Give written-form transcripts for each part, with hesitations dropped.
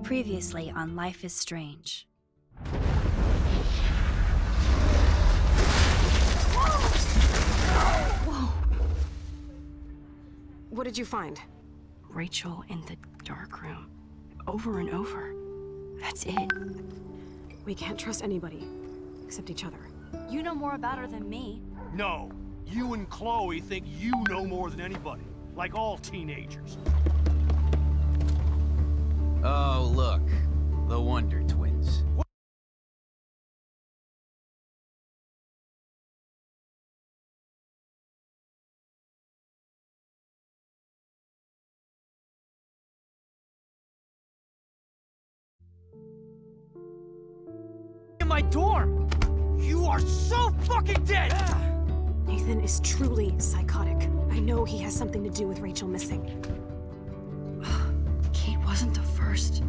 Previously on Life is Strange. Whoa! What did you find? Rachel in the dark room. Over and over. That's it. We can't trust anybody, except each other. You know more about her than me. No. You and Chloe think you know more than anybody. Like all teenagers. Oh, look. The Wonder Twins. In my dorm! You are so fucking dead! Nathan is truly psychotic. I know he has something to do with Rachel missing. Kate wasn't the first.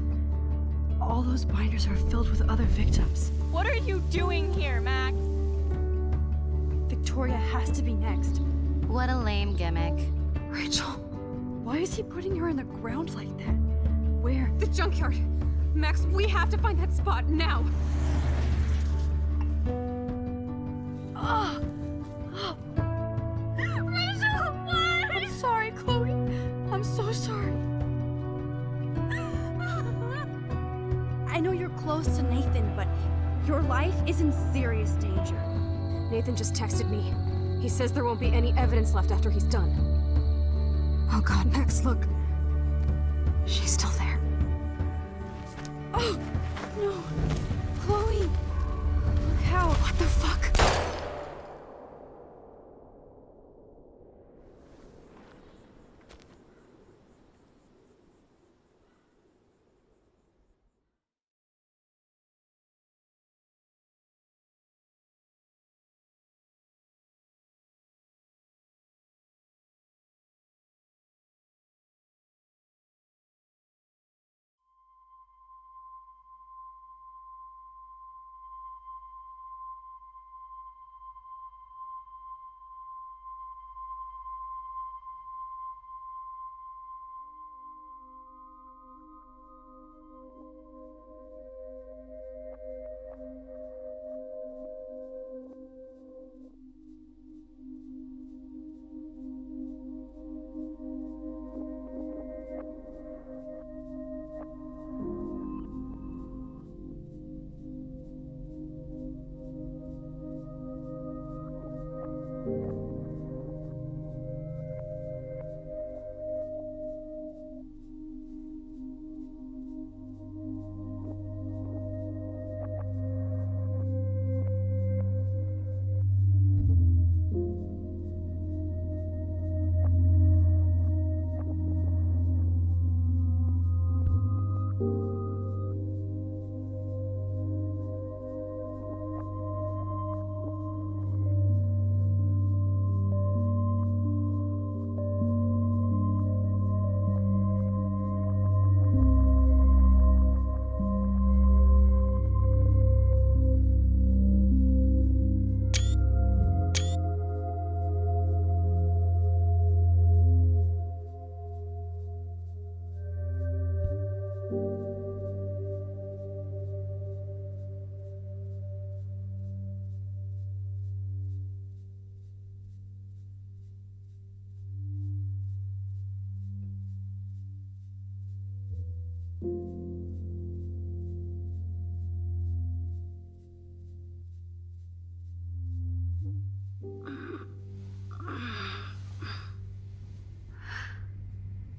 All those binders are filled with other victims. What are you doing here, Max? Victoria has to be next. What a lame gimmick. Rachel, why is he putting her in the ground like that? Where? The junkyard! Max, we have to find that spot now! Rachel, what? I'm sorry, Chloe. I'm so sorry. I know you're close to Nathan, but your life is in serious danger. Nathan just texted me. He says there won't be any evidence left after he's done. Oh god, Max, look. She's still there. Oh, no. Chloe. Look how. What the fuck?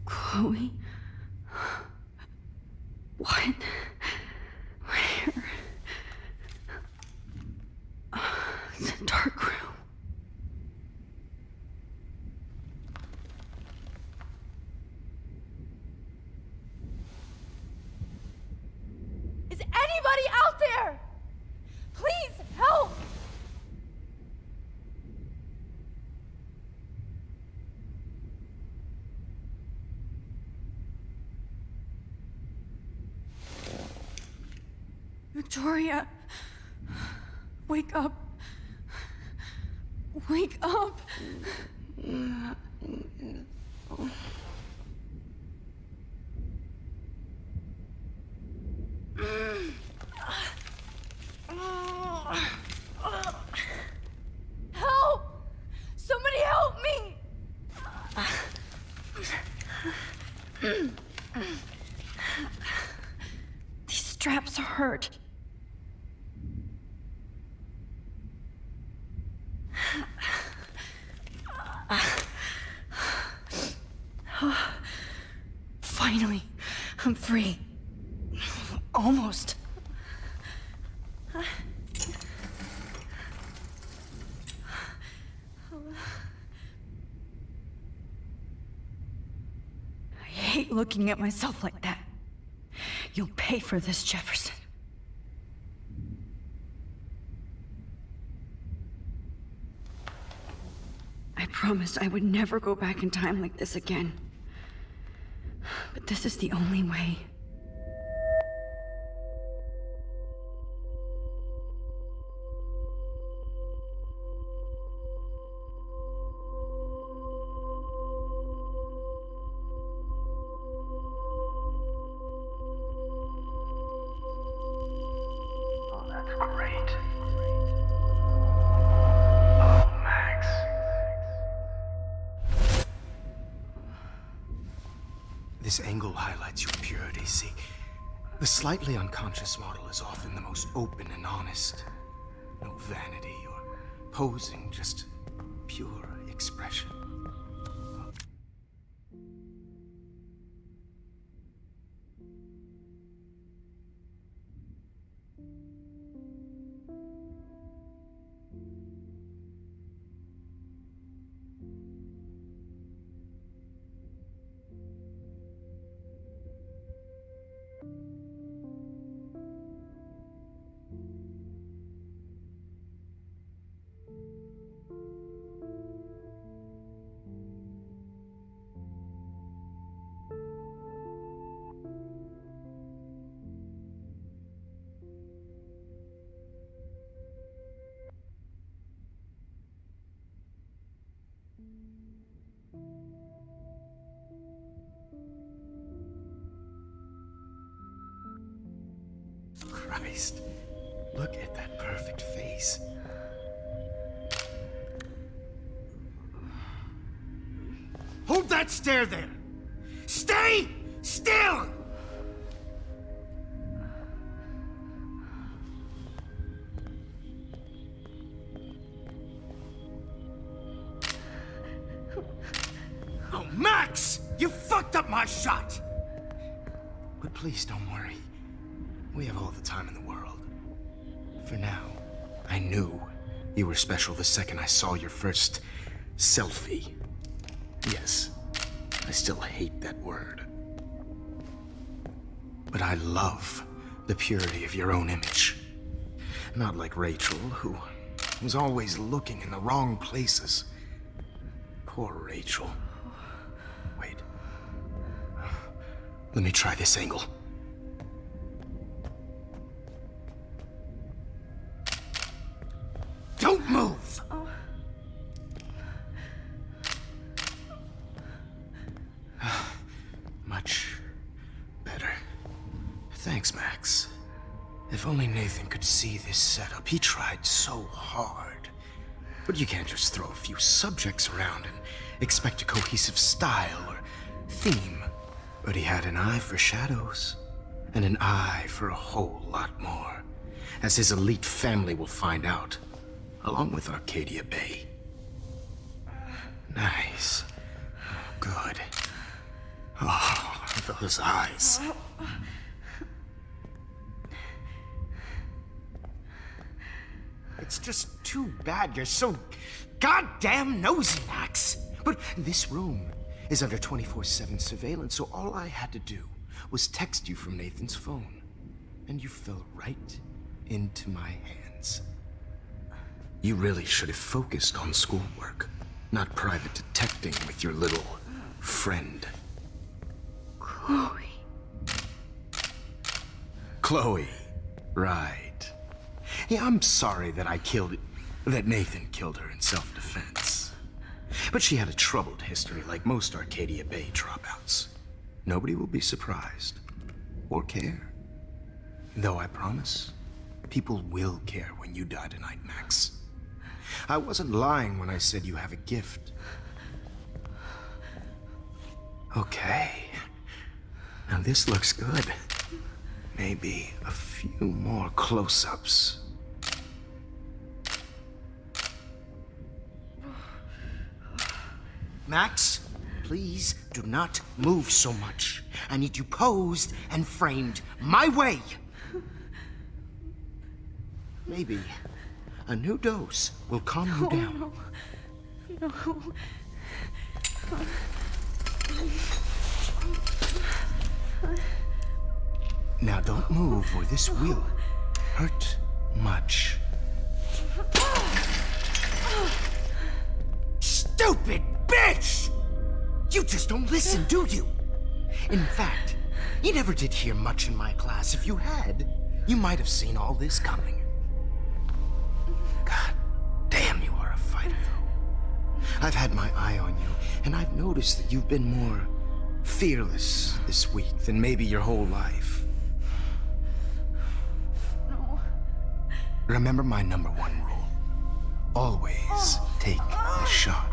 Chloe? What? Where? It's a dark room. Is anybody out there? Please help! Victoria, wake up. Wake up. These straps hurt. Finally, I'm free. Almost. I hate looking at myself like that. You'll pay for this, Jefferson. I promised I would never go back in time like this again. But this is the only way. Oh, that's great. Oh, Max. This angle highlights your purity, see? The slightly unconscious model is often the most open and honest. No vanity or posing, just pure expression. Christ, look at that perfect face. Hold that stare there! Stay still! Oh, Max! You fucked up my shot! But please don't worry. We have all the time in the world. For now, I knew you were special the second I saw your first selfie. Yes, I still hate that word. But I love the purity of your own image. Not like Rachel, who was always looking in the wrong places. Poor Rachel. Wait. Let me try this angle. Don't move! Much better. Thanks, Max. If only Nathan could see this setup. He tried so hard. But you can't just throw a few subjects around and expect a cohesive style or theme. But he had an eye for shadows, and an eye for a whole lot more, as his elite family will find out. Along with Arcadia Bay. Nice. Good. Oh, those eyes. It's just too bad you're so goddamn nosy, Max. But this room is under 24/7 surveillance, so all I had to do was text you from Nathan's phone. And you fell right into my hands. You really should have focused on schoolwork, not private detecting with your little friend. Chloe. Chloe. Right. Yeah, I'm sorry that that Nathan killed her in self-defense. But she had a troubled history like most Arcadia Bay dropouts. Nobody will be surprised. Or care. Though I promise, people will care when you die tonight, Max. I wasn't lying when I said you have a gift. Okay. Now this looks good. Maybe a few more close-ups. Max, please do not move so much. I need you posed and framed my way. Maybe a new dose will calm you down. No. Now don't move or this will hurt much. Stupid bitch! You just don't listen, do you? In fact, you never did hear much in my class. If you had, you might have seen all this coming. God damn, you are a fighter, though. I've had my eye on you, and I've noticed that you've been more fearless this week than maybe your whole life. No. Remember my #1 rule. Always take the shot.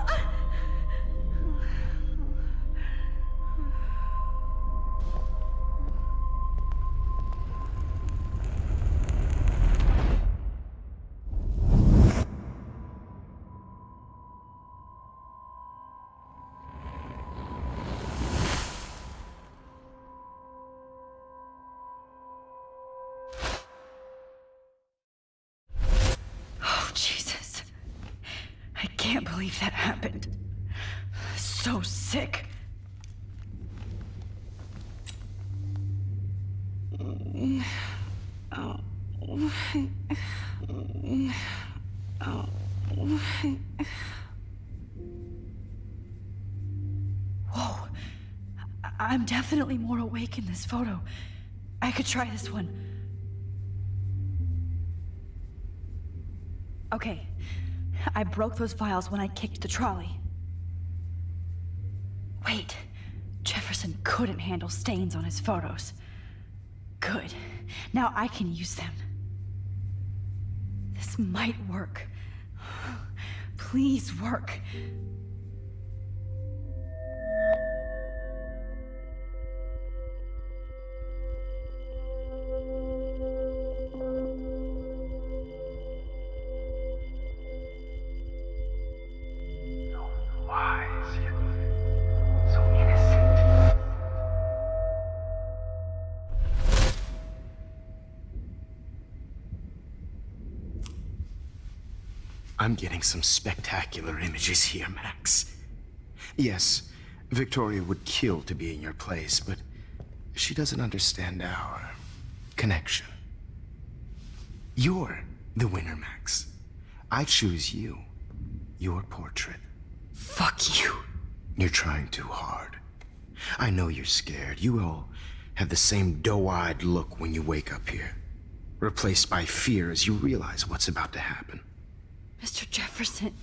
Oh, Jesus. I can't believe that happened. So sick. Whoa. I'm definitely more awake in this photo. I could try this one. Okay. I broke those files when I kicked the trolley. Wait. Jefferson couldn't handle stains on his photos. Good. Now I can use them. This might work. Please work. So wise, yet so innocent. I'm getting some spectacular images here, Max. Yes, Victoria would kill to be in your place, but she doesn't understand our connection. You're the winner, Max. I choose you. Your portrait. Fuck you. You're trying too hard. I know you're scared. You all have the same doe-eyed look when you wake up here, replaced by fear as you realize what's about to happen. Mr. Jefferson,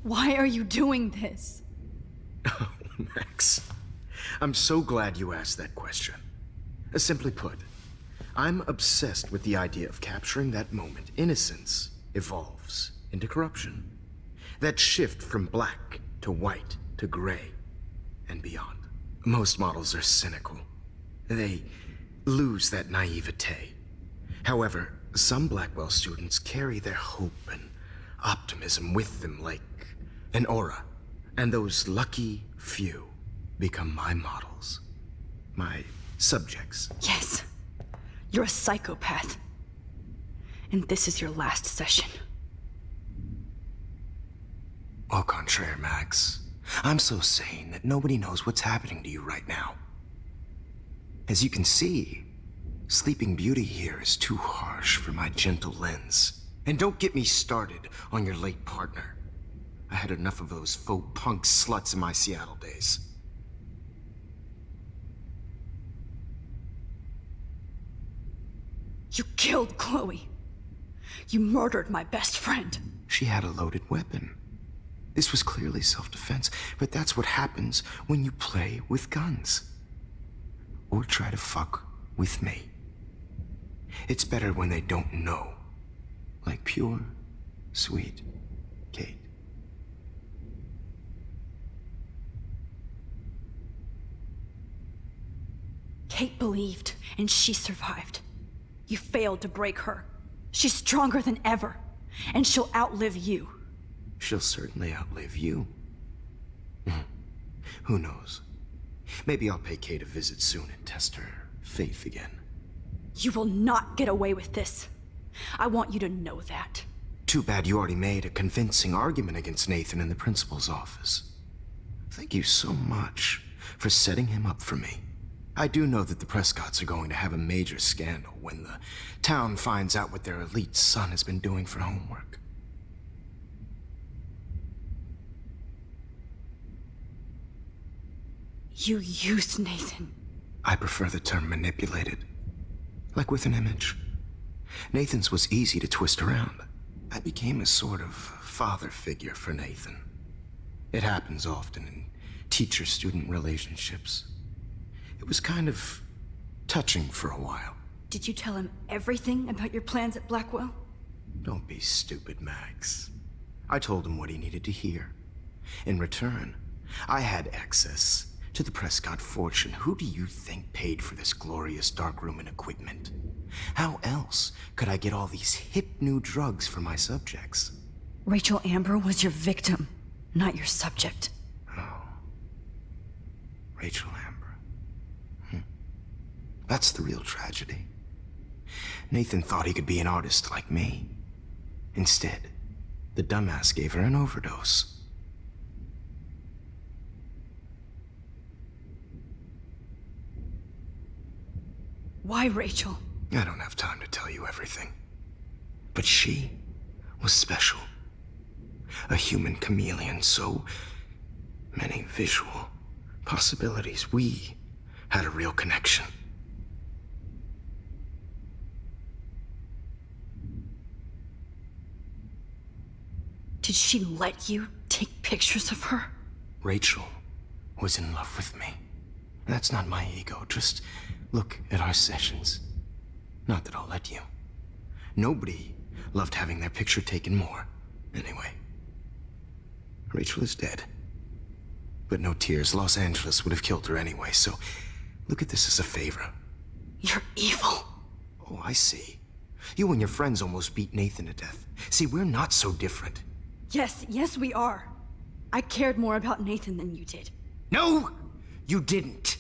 why are you doing this? Oh, Max. I'm so glad you asked that question. Simply put, I'm obsessed with the idea of capturing that moment innocence evolves into corruption. That shift from black to white to gray and beyond. Most models are cynical. They lose that naivete. However, some Blackwell students carry their hope and optimism with them like an aura. And those lucky few become my models. My subjects. Yes. You're a psychopath. And this is your last session. Au contraire, Max. I'm so sane that nobody knows what's happening to you right now. As you can see, Sleeping Beauty here is too harsh for my gentle lens. And don't get me started on your late partner. I had enough of those faux punk sluts in my Seattle days. You killed Chloe. You murdered my best friend. She had a loaded weapon. This was clearly self-defense, but that's what happens when you play with guns. Or try to fuck with me. It's better when they don't know. Like pure, sweet Kate. Kate believed, and she survived. You failed to break her. She's stronger than ever, and she'll outlive you. She'll certainly outlive you. Who knows? Maybe I'll pay Kate a visit soon and test her faith again. You will not get away with this. I want you to know that. Too bad you already made a convincing argument against Nathan in the principal's office. Thank you so much for setting him up for me. I do know that the Prescotts are going to have a major scandal when the town finds out what their elite son has been doing for homework. You used Nathan. I prefer the term manipulated. Like with an image. Nathan's was easy to twist around. I became a sort of father figure for Nathan. It happens often in teacher-student relationships. It was kind of touching for a while. Did you tell him everything about your plans at Blackwell? Don't be stupid, Max. I told him what he needed to hear. In return, I had access to the Prescott fortune. Who do you think paid for this glorious darkroom and equipment? How else could I get all these hip new drugs for my subjects? Rachel Amber was your victim, not your subject. Oh. Rachel Amber. That's the real tragedy. Nathan thought he could be an artist like me. Instead, the dumbass gave her an overdose. Why Rachel? I don't have time to tell you everything. But she was special. A human chameleon, so many visual possibilities. We had a real connection. Did she let you take pictures of her? Rachel was in love with me. That's not my ego. Just look at our sessions. Not that I'll let you. Nobody loved having their picture taken more. Anyway, Rachel is dead. But no tears. Los Angeles would have killed her anyway, so look at this as a favor. You're evil. Oh, I see. You and your friends almost beat Nathan to death. See, we're not so different. Yes, we are. I cared more about Nathan than you did. No, you didn't.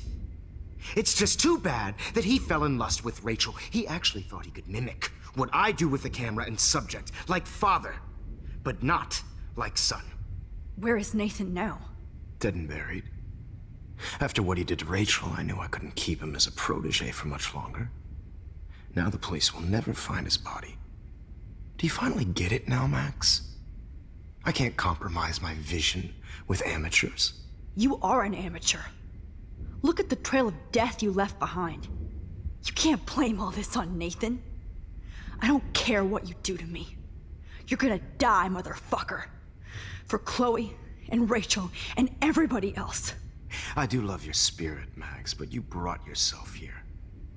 It's just too bad that he fell in lust with Rachel. He actually thought he could mimic what I do with the camera and subject, like father, but not like son. Where is Nathan now? Dead and buried. After what he did to Rachel, I knew I couldn't keep him as a protege for much longer. Now the police will never find his body. Do you finally get it now, Max? I can't compromise my vision with amateurs. You are an amateur. Look at the trail of death you left behind. You can't blame all this on Nathan. I don't care what you do to me. You're gonna die, motherfucker. For Chloe and Rachel and everybody else. I do love your spirit, Max, but you brought yourself here.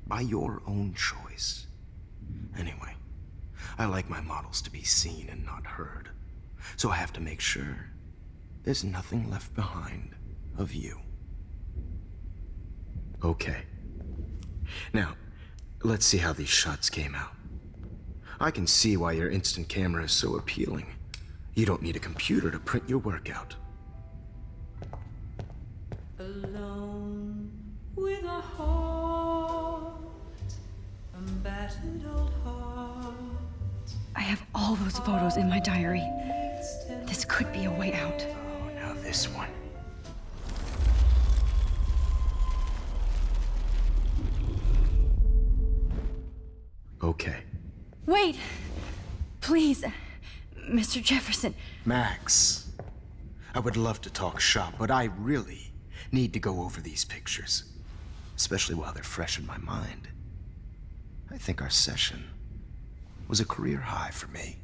By your own choice. Anyway, I like my models to be seen and not heard. So I have to make sure there's nothing left behind of you. Okay. Now, let's see how these shots came out. I can see why your instant camera is so appealing. You don't need a computer to print your work out. Alone with a heart, a battered old heart. I have all those photos in my diary. This could be a way out. Oh, now this one. Okay. Wait! Please, Mr. Jefferson. Max, I would love to talk shop, but I really need to go over these pictures. Especially while they're fresh in my mind. I think our session was a career high for me.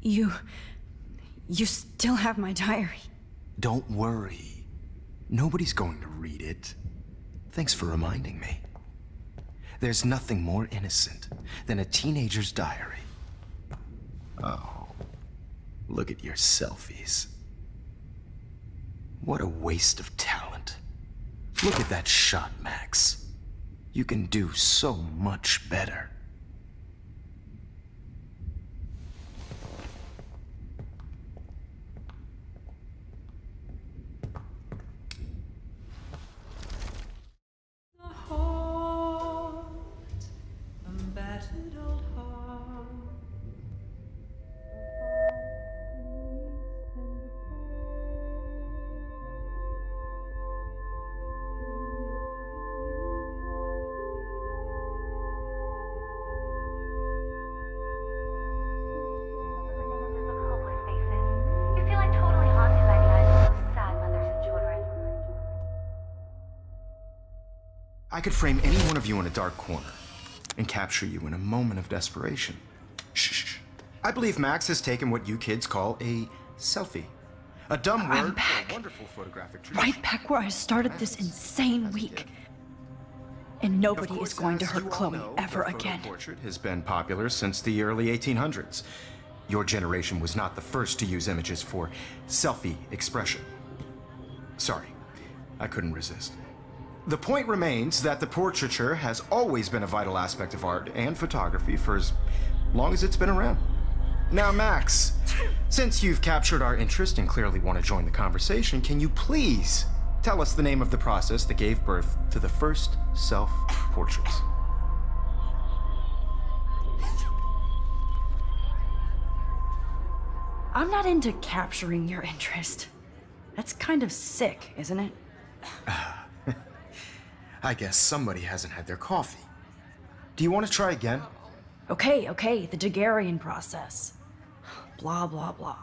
You still have my diary. Don't worry. Nobody's going to read it. Thanks for reminding me. There's nothing more innocent than a teenager's diary. Oh, look at your selfies. What a waste of talent. Look at that shot, Max. You can do so much better. A heart, a battered old heart. You feel like totally haunted by the eyes of those sad mothers and children. I could frame any one of you in a dark corner and capture you in a moment of desperation. Shh. I believe Max has taken what you kids call a selfie. A dumb word for a wonderful photographic tradition. Right back where I started this insane week. And nobody is going to hurt Chloe ever again. The portrait has been popular since the early 1800s. Your generation was not the first to use images for selfie expression. Sorry, I couldn't resist. The point remains that the portraiture has always been a vital aspect of art and photography for as long as it's been around. Now, Max, since you've captured our interest and clearly want to join the conversation, can you please tell us the name of the process that gave birth to the first self-portraits? I'm not into capturing your interest. That's kind of sick, isn't it? I guess somebody hasn't had their coffee. Do you want to try again? Okay, the Daguerrean process. Blah, blah, blah.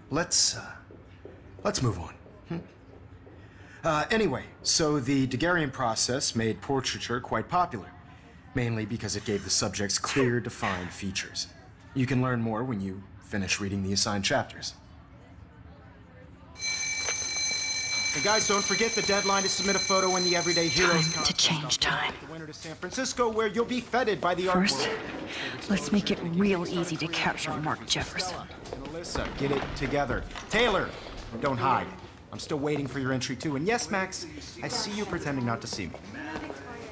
Let's move on. Anyway, so the Daguerrean process made portraiture quite popular, mainly because it gave the subjects clear, defined features. You can learn more when you finish reading the assigned chapters. And guys, don't forget the deadline to submit a photo in the Everyday Heroes Time to change time. The winter to San Francisco, where you'll be feted by the art First, world. let's make it real easy to capture Mark Jefferson. And Alyssa, get it together. Taylor, don't hide. I'm still waiting for your entry too. And yes, Max, I see you pretending not to see me.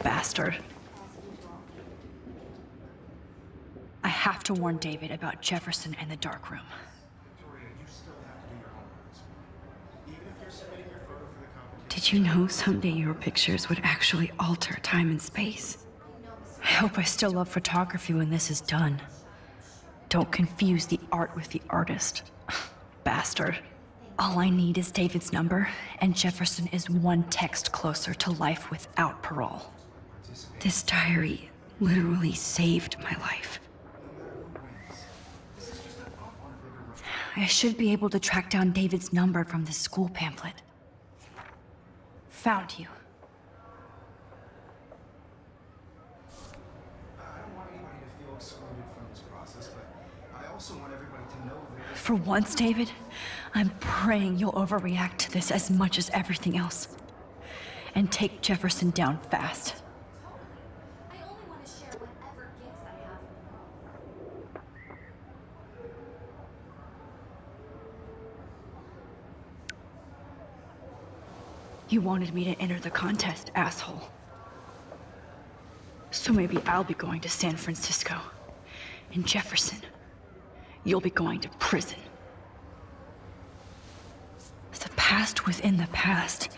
Bastard. I have to warn David about Jefferson and the dark room. Did you know someday your pictures would actually alter time and space? I hope I still love photography when this is done. Don't confuse the art with the artist. Bastard. All I need is David's number, and Jefferson is one text closer to life without parole. This diary literally saved my life. I should be able to track down David's number from the school pamphlet. Found you. For once, David, I'm praying you'll overreact to this as much as everything else. And take Jefferson down fast. I only want to share whatever gifts I have in the world. You wanted me to enter the contest, asshole. So maybe I'll be going to San Francisco. And Jefferson, you'll be going to prison. The past within the past.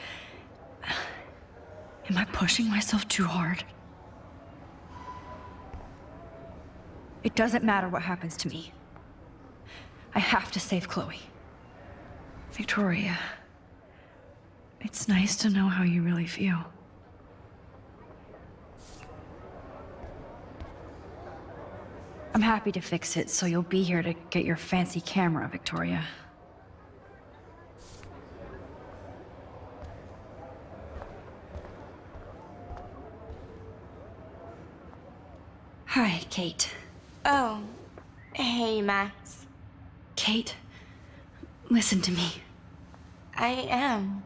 Am I pushing myself too hard? It doesn't matter what happens to me. I have to save Chloe. Victoria, it's nice to know how you really feel. I'm happy to fix it, so you'll be here to get your fancy camera, Victoria. Hi, Kate. Oh. Hey, Max. Kate, listen to me. I am.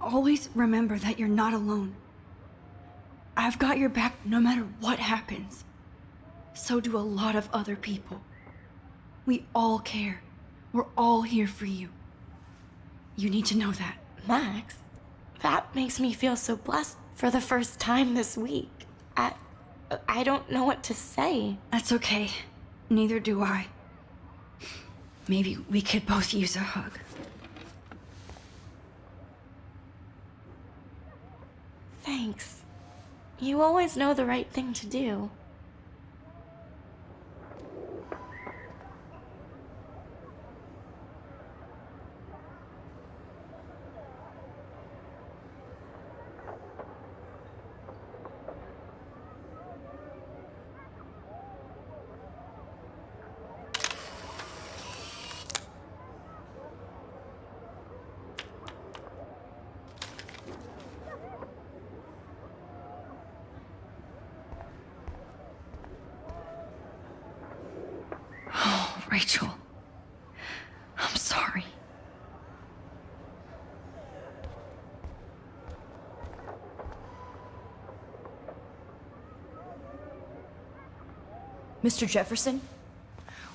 Always remember that you're not alone. I've got your back no matter what happens. So do a lot of other people. We all care. We're all here for you. You need to know that. Max, that makes me feel so blessed for the first time this week. I don't know what to say. That's okay. Neither do I. Maybe we could both use a hug. Thanks. You always know the right thing to do. Rachel, I'm sorry. Mr. Jefferson,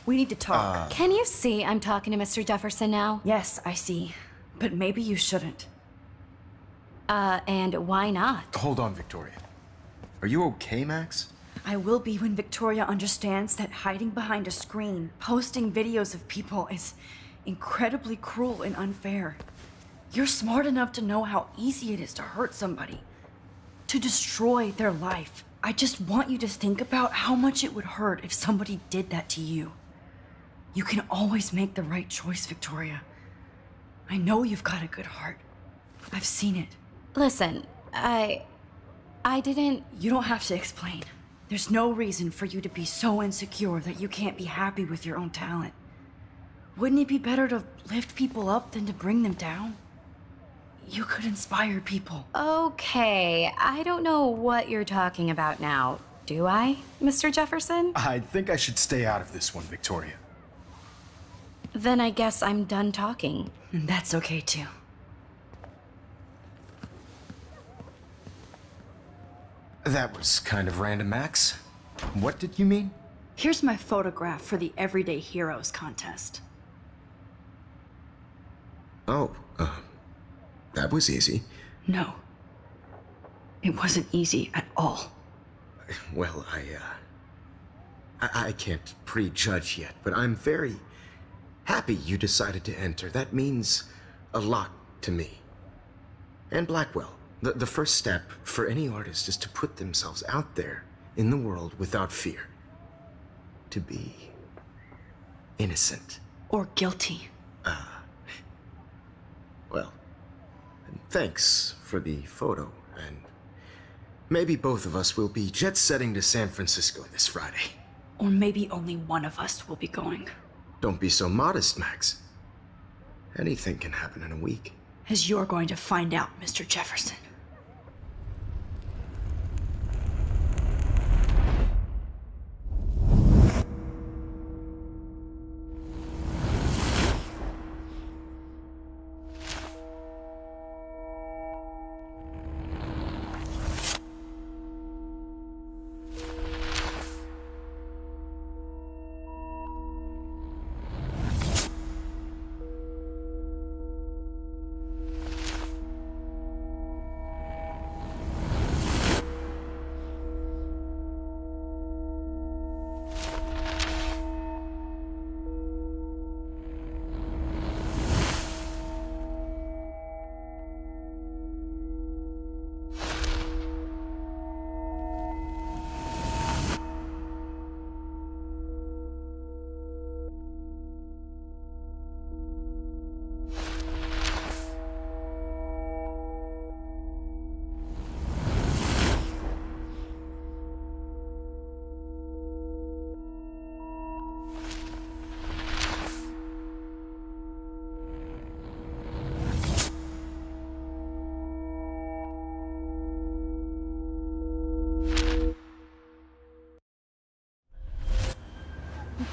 we need to talk. Can you see I'm talking to Mr. Jefferson now? Yes, I see. But maybe you shouldn't. And why not? Hold on, Victoria. Are you okay, Max? I will be when Victoria understands that hiding behind a screen, posting videos of people is incredibly cruel and unfair. You're smart enough to know how easy it is to hurt somebody. to destroy their life. I just want you to think about how much it would hurt if somebody did that to you. You can always make the right choice, Victoria. I know you've got a good heart. I've seen it. Listen, I didn't... You don't have to explain. There's no reason for you to be so insecure that you can't be happy with your own talent. Wouldn't it be better to lift people up than to bring them down? You could inspire people. Okay, I don't know what you're talking about now. Do I, Mr. Jefferson? I think I should stay out of this one, Victoria. Then I guess I'm done talking. And that's okay too. That was kind of random, Max. What did you mean? Here's my photograph for the Everyday Heroes contest. Oh, that was easy. No. It wasn't easy at all. Well, I can't prejudge yet, but I'm very happy you decided to enter. That means a lot to me. And Blackwell. The first step for any artist is to put themselves out there in the world without fear. To be innocent. Or guilty. Well, thanks for the photo, and maybe both of us will be jet-setting to San Francisco this Friday. Or maybe only one of us will be going. Don't be so modest, Max. Anything can happen in a week. As you're going to find out, Mr. Jefferson.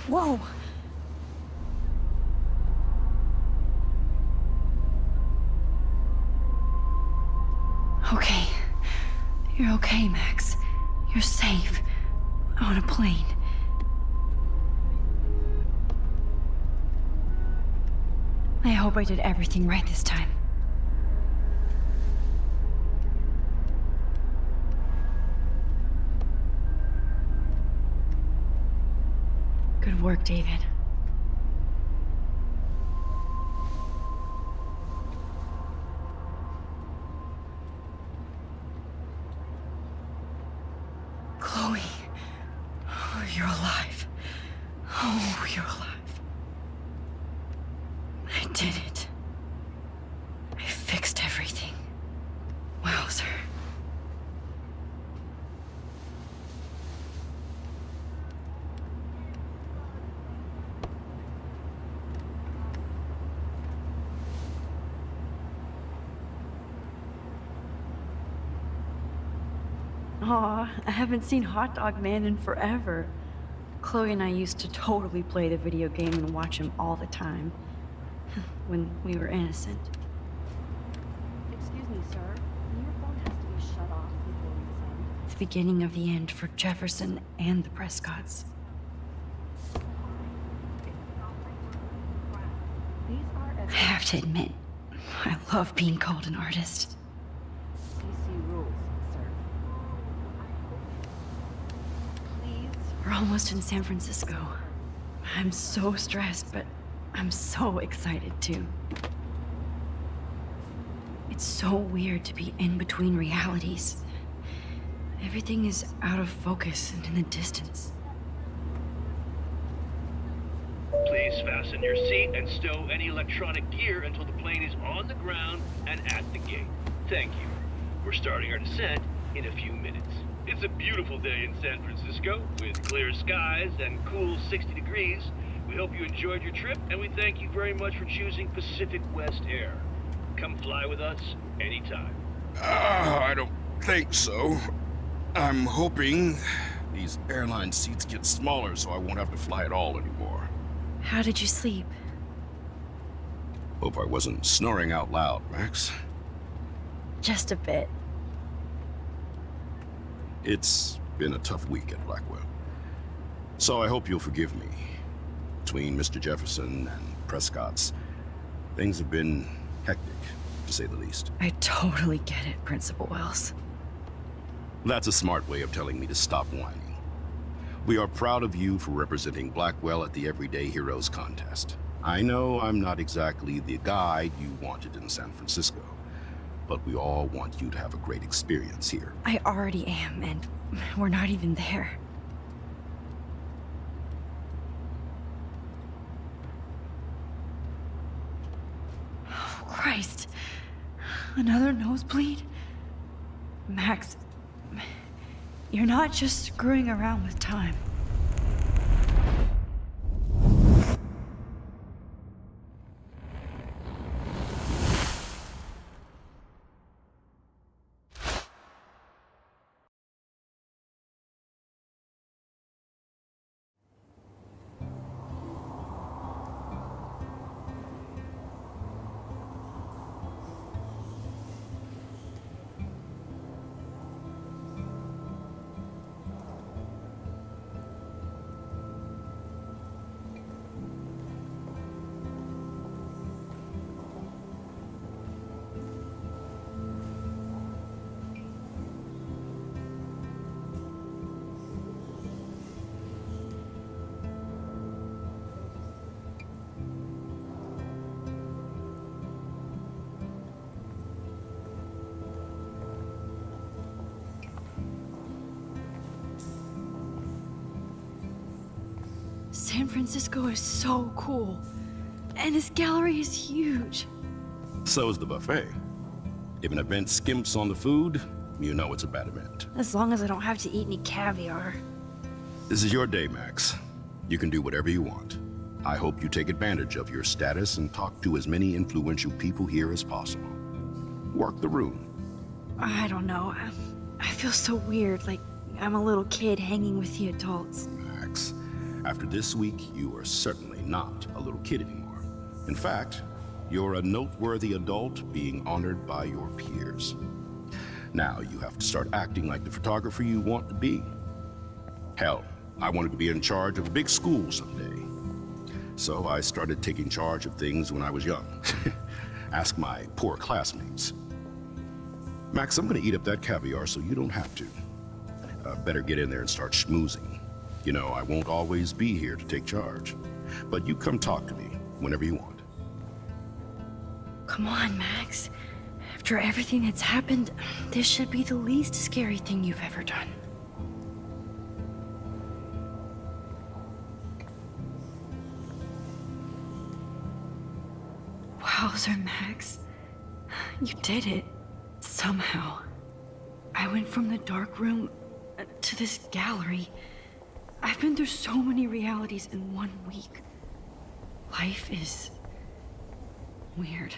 Whoa! Okay. You're okay, Max. You're safe. On a plane. I hope I did everything right this time. Good work, David. Chloe. Oh, you're alive. Oh, you're alive. I did it. I fixed everything. Wowzer. Aw, I haven't seen Hot Dog Man in forever. Chloe and I used to totally play the video game and watch him all the time. When we were innocent. Excuse me, sir. Your phone has to be shut off before we send. The beginning of the end for Jefferson and the Prescotts. I have to admit, I love being called an artist. CC rules, sir. Please. We're almost in San Francisco. I'm so stressed, but I'm so excited too. It's so weird to be in between realities. Everything is out of focus and in the distance. Please fasten your seat and stow any electronic gear until the plane is on the ground and at the gate. Thank you. We're starting our descent in a few minutes. It's a beautiful day in San Francisco with clear skies and cool 60 degrees. We hope you enjoyed your trip, and we thank you very much for choosing Pacific West Air. Come fly with us anytime. I don't think so. I'm hoping these airline seats get smaller so I won't have to fly at all anymore. How did you sleep? Hope I wasn't snoring out loud, Max. Just a bit. It's been a tough week at Blackwell. So I hope you'll forgive me. Between Mr. Jefferson and Prescott's, things have been hectic, to say the least. I totally get it, Principal Wells. That's a smart way of telling me to stop whining. We are proud of you for representing Blackwell at the Everyday Heroes contest. I know I'm not exactly the guy you wanted in San Francisco, but we all want you to have a great experience here. I already am, and we're not even there. Oh, Christ. Another nosebleed? Max, you're not just screwing around with time. San Francisco is so cool. And this gallery is huge. So is the buffet. If an event skimps on the food, you know it's a bad event. As long as I don't have to eat any caviar. This is your day, Max. You can do whatever you want. I hope you take advantage of your status and talk to as many influential people here as possible. Work the room. I don't know. I feel so weird, like I'm a little kid hanging with the adults. Max, after this week, you are certainly not a little kid anymore. In fact, you're a noteworthy adult being honored by your peers. Now you have to start acting like the photographer you want to be. Hell, I wanted to be in charge of a big school someday. So I started taking charge of things when I was young. Ask my poor classmates. Max, I'm gonna eat up that caviar so you don't have to. Better get in there and start schmoozing. You know, I won't always be here to take charge. But you come talk to me whenever you want. Come on, Max. After everything that's happened, this should be the least scary thing you've ever done. Wowzer, Max. You did it. Somehow. I went from the dark room to this gallery. I've been through so many realities in 1 week. Life is weird.